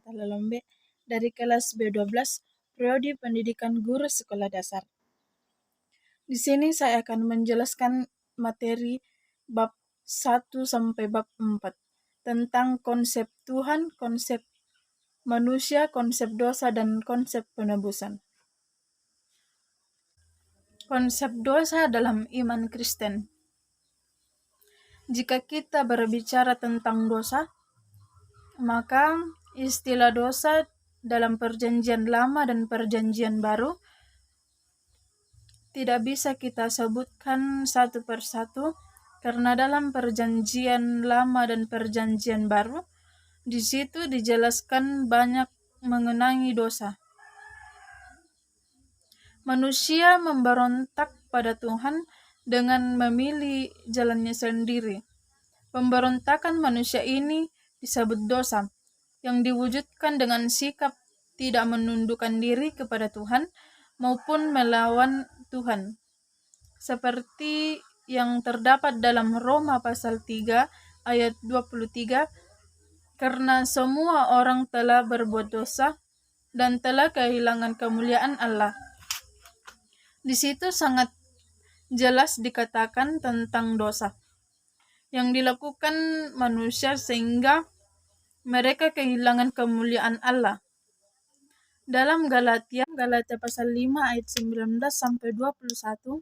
Matalalombe dari kelas B12 Prodi Pendidikan Guru Sekolah Dasar. Di sini saya akan menjelaskan materi bab 1 sampai bab 4 tentang konsep Tuhan, konsep manusia, konsep dosa, dan konsep penebusan. Konsep dosa dalam iman Kristen. Jika kita berbicara tentang dosa, maka istilah dosa dalam Perjanjian Lama dan Perjanjian Baru tidak bisa kita sebutkan satu persatu, karena dalam Perjanjian Lama dan Perjanjian Baru di situ dijelaskan banyak mengenai dosa. Manusia memberontak pada Tuhan dengan memilih jalannya sendiri. Pemberontakan manusia ini disebut dosa, yang diwujudkan dengan sikap tidak menundukkan diri kepada Tuhan maupun melawan Tuhan. Seperti yang terdapat dalam Roma pasal 3 ayat 23, karena semua orang telah berbuat dosa dan telah kehilangan kemuliaan Allah. Di situ sangat jelas dikatakan tentang dosa yang dilakukan manusia sehingga mereka kehilangan kemuliaan Allah. Dalam Galatia pasal 5 ayat 19 sampai 21,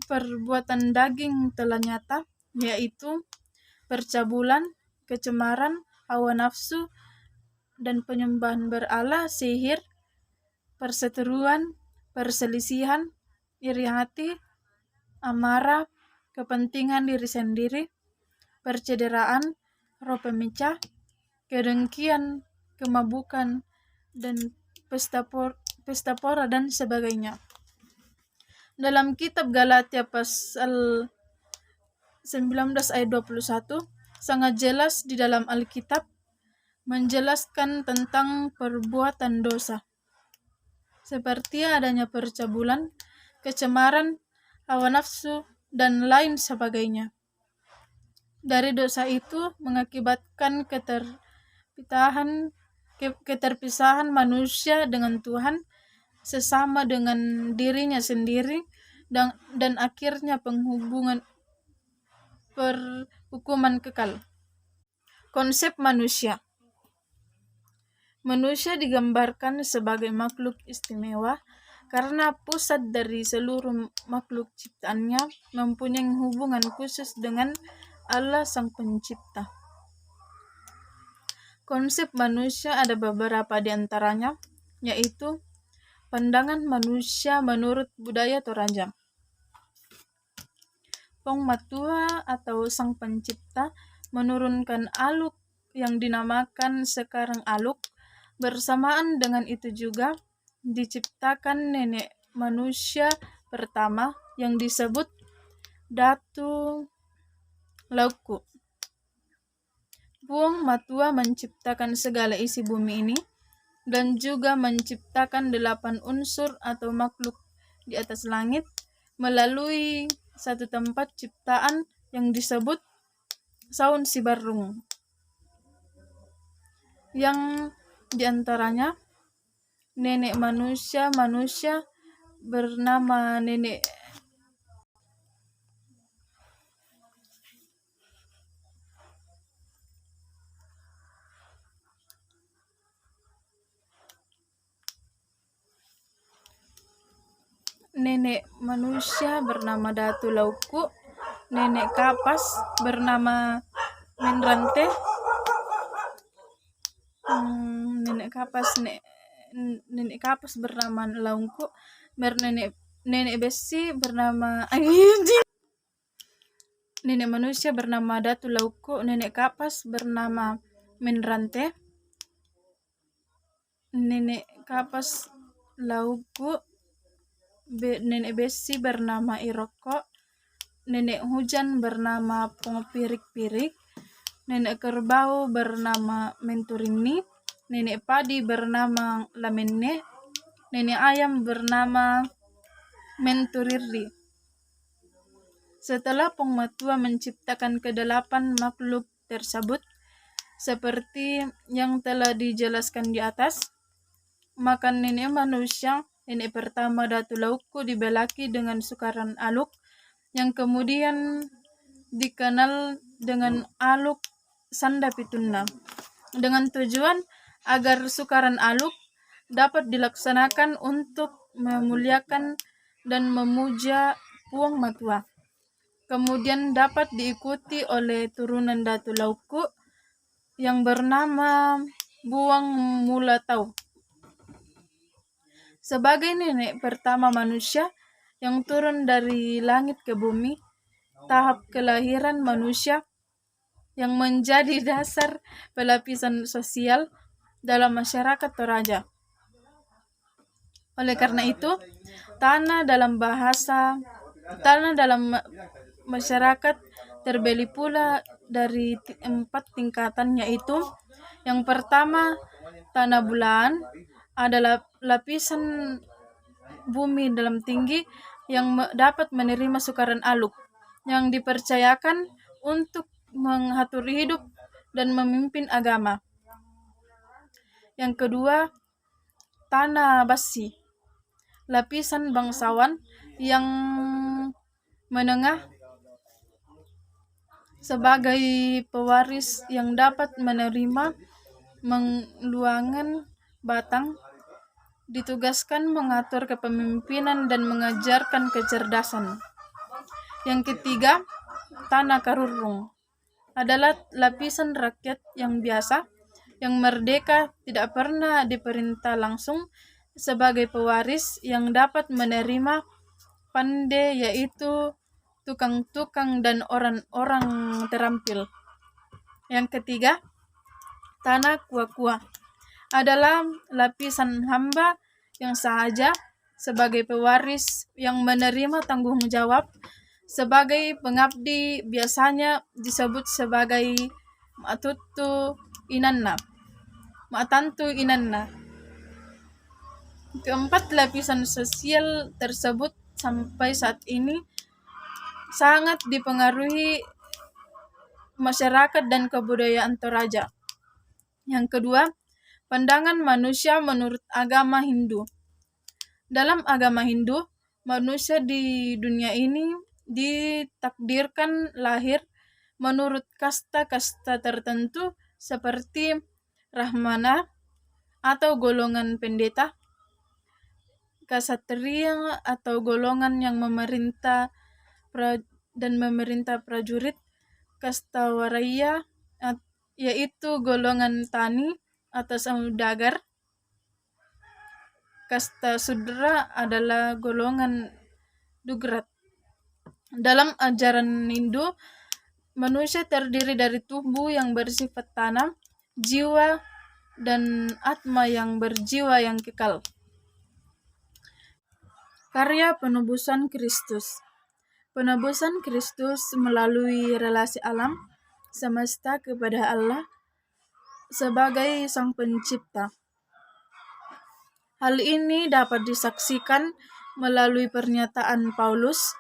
perbuatan daging telah nyata, yaitu percabulan, kecemaran, hawa nafsu, dan penyembahan berhala, sihir, perseteruan, perselisihan, iri hati, amarah, kepentingan diri sendiri, percederaan, roh pemecah, kedengkian, kemabukan, dan pesta pora dan sebagainya. Dalam kitab Galatia pasal 19 ayat 21 sangat jelas di dalam Alkitab menjelaskan tentang perbuatan dosa, seperti adanya percabulan, kecemaran, hawa nafsu, dan lain sebagainya. Dari dosa itu mengakibatkan keterpisahan manusia dengan Tuhan, sesama dengan dirinya sendiri, dan akhirnya perhukuman kekal. Konsep manusia. Manusia digambarkan sebagai makhluk istimewa karena pusat dari seluruh makhluk ciptaannya mempunyai hubungan khusus dengan Allah Sang Pencipta. Konsep manusia ada beberapa di antaranya, yaitu pandangan manusia menurut budaya Toraja. Pong Matua atau Sang Pencipta menurunkan aluk yang dinamakan sekarang aluk. Bersamaan dengan itu juga diciptakan nenek manusia pertama yang disebut Datu Lauku. Puong Matua menciptakan segala isi bumi ini dan juga menciptakan 8 unsur atau makhluk di atas langit melalui satu tempat ciptaan yang disebut Saun Sibarung, yang diantaranya nenek manusia bernama nenek manusia bernama Datu Lauku, nenek kapas bernama Menrante, nenek kapas bernama Laungku, nenek besi bernama nenek manusia bernama Datu Lauku, nenek kapas bernama Menrante, nenek kapas Lauku, nenek besi bernama Iroko, nenek hujan bernama Pongopirik-pirik, nenek kerbau bernama Menturini, nenek padi bernama Lamenne, nenek ayam bernama Menturirri. Setelah Pong Matua menciptakan ke-8 makhluk tersebut, Seperti yang telah dijelaskan di atas, maka nenek manusia, nenek pertama Datu Lauku dibelaki dengan sukaran aluk, yang kemudian dikenal dengan aluk Sanda Pitunna, dengan tujuan agar sukaran aluk dapat dilaksanakan untuk memuliakan dan memuja Puang Matua. Kemudian dapat diikuti oleh turunan Datu Lauku yang bernama Buang Mulatau. Sebagai nenek pertama manusia yang turun dari langit ke bumi, tahap kelahiran manusia yang menjadi dasar pelapisan sosial dalam masyarakat Toraja. Oleh karena itu, tanah dalam masyarakat terbeli pula dari 4 tingkatan, yaitu yang pertama, tanah bulaan adalah lapisan bumi dalam tinggi yang dapat menerima sukaran aluk, yang dipercayakan untuk mengatur hidup dan memimpin agama. Yang kedua, tanah basi, lapisan bangsawan yang menengah sebagai pewaris yang dapat menerima mengeluangkan batang, ditugaskan mengatur kepemimpinan dan mengajarkan kecerdasan. Yang ketiga, tanah karurung adalah lapisan rakyat yang biasa, yang merdeka, tidak pernah diperintah langsung, sebagai pewaris yang dapat menerima pande, yaitu tukang-tukang dan orang-orang terampil. Yang ketiga, tanah kuah-kuah adalah lapisan hamba yang sahaja sebagai pewaris yang menerima tanggung jawab sebagai pengabdi, biasanya disebut sebagai Ma'tantu Inanna. Keempat lapisan sosial tersebut sampai saat ini sangat dipengaruhi masyarakat dan kebudayaan Toraja. Yang kedua, pandangan manusia menurut agama Hindu. Dalam agama Hindu, manusia di dunia ini ditakdirkan lahir menurut kasta-kasta tertentu seperti Rahmana atau golongan pendeta, Ksatria atau golongan yang memerintah prajurit, kasta Waraya yaitu golongan tani atau saudagar, kasta Sudra adalah golongan Dugrat. Dalam ajaran Hindu, manusia terdiri dari tubuh yang bersifat tanah, jiwa, dan atma yang berjiwa yang kekal. Karya penebusan Kristus. Penebusan Kristus melalui relasi alam semesta kepada Allah sebagai Sang Pencipta. Hal ini dapat disaksikan melalui pernyataan Paulus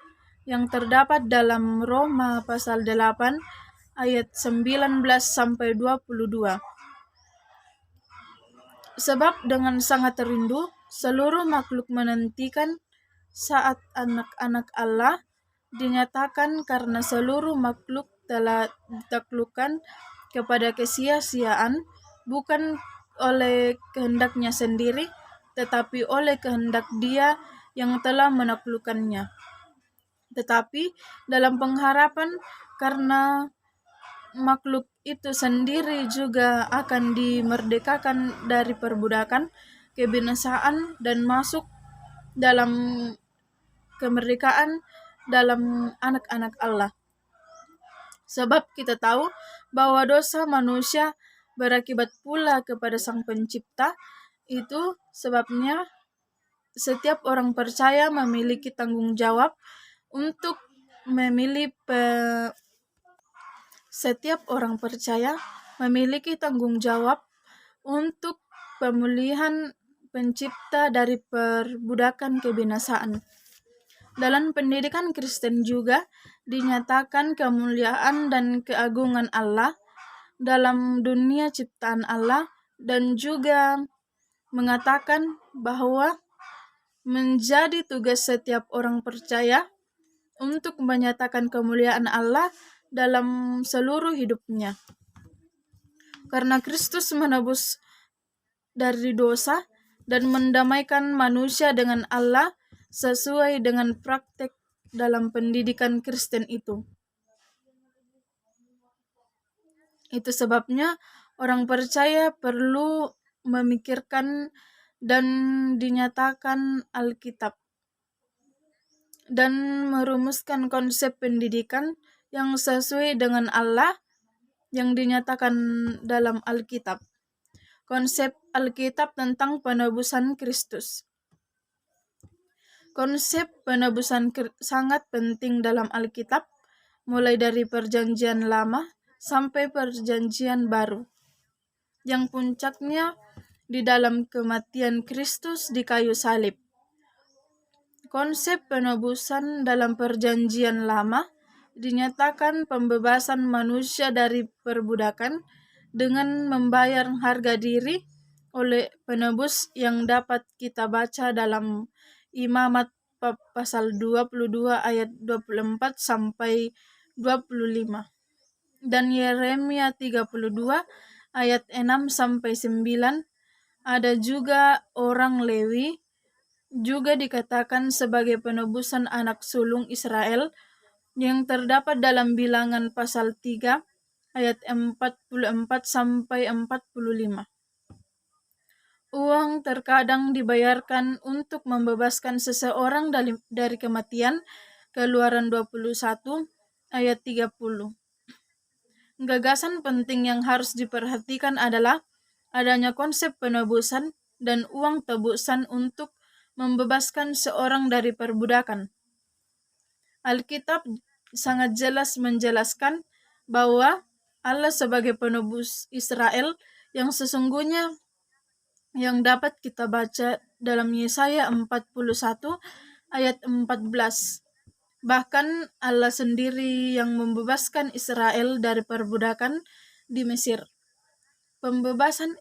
yang terdapat dalam Roma pasal 8 ayat 19 sampai 22. Sebab dengan sangat rindu seluruh makhluk menantikan saat anak-anak Allah dinyatakan, karena seluruh makhluk telah ditaklukkan kepada kesia-siaan, bukan oleh kehendaknya sendiri, tetapi oleh kehendak Dia yang telah menaklukkannya. Tetapi dalam pengharapan karena makhluk itu sendiri juga akan dimerdekakan dari perbudakan kebinasaan dan masuk dalam kemerdekaan dalam anak-anak Allah. Sebab kita tahu bahwa dosa manusia berakibat pula kepada Sang Pencipta. Itu sebabnya setiap orang percaya memiliki tanggung jawab untuk pemulihan Pencipta dari perbudakan kebinasaan. Dalam pendidikan Kristen juga dinyatakan kemuliaan dan keagungan Allah dalam dunia ciptaan Allah, dan juga mengatakan bahwa menjadi tugas setiap orang percaya untuk menyatakan kemuliaan Allah dalam seluruh hidupnya. Karena Kristus menebus dari dosa dan mendamaikan manusia dengan Allah sesuai dengan praktek dalam pendidikan Kristen itu. Itu sebabnya orang percaya perlu memikirkan dan dinyatakan Alkitab dan merumuskan konsep pendidikan yang sesuai dengan Allah yang dinyatakan dalam Alkitab. Konsep Alkitab tentang penebusan Kristus. Konsep penebusan sangat penting dalam Alkitab, mulai dari Perjanjian Lama sampai Perjanjian Baru, yang puncaknya di dalam kematian Kristus di kayu salib. Konsep penebusan dalam Perjanjian Lama dinyatakan pembebasan manusia dari perbudakan dengan membayar harga diri oleh penebus yang dapat kita baca dalam Imamat pasal 22 ayat 24 sampai 25 dan Yeremia 32 ayat 6 sampai 9. Ada juga orang Lewi, juga dikatakan sebagai penebusan anak sulung Israel, yang terdapat dalam Bilangan pasal 3 ayat 44 sampai 45. Uang terkadang dibayarkan untuk membebaskan seseorang dari kematian, Keluaran 21 ayat 30. Gagasan penting yang harus diperhatikan adalah adanya konsep penebusan dan uang tebusan untuk membebaskan seorang dari perbudakan. Alkitab sangat jelas menjelaskan bahwa Allah sebagai penebus Israel yang sesungguhnya, yang dapat kita baca dalam Yesaya 41 ayat 14. Bahkan Allah sendiri yang membebaskan Israel dari perbudakan di Mesir. Pembebasan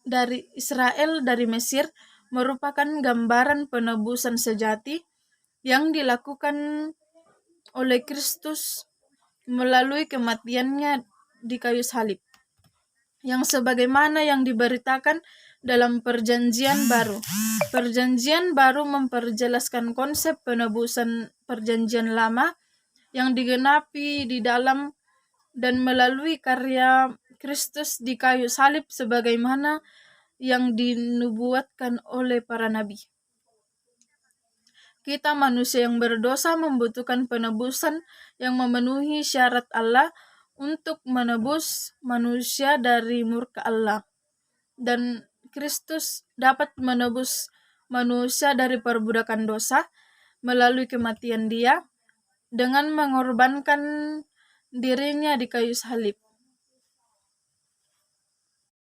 dari Israel dari Mesir merupakan gambaran penebusan sejati yang dilakukan oleh Kristus melalui kematiannya di kayu salib, yang sebagaimana yang diberitakan dalam Perjanjian Baru. Perjanjian Baru memperjelaskan konsep penebusan Perjanjian Lama yang digenapi di dalam dan melalui karya Kristus di kayu salib sebagaimana yang dinubuatkan oleh para nabi. Kita manusia yang berdosa membutuhkan penebusan yang memenuhi syarat Allah untuk menebus manusia dari murka Allah. Dan Kristus dapat menebus manusia dari perbudakan dosa melalui kematian Dia dengan mengorbankan dirinya di kayu salib.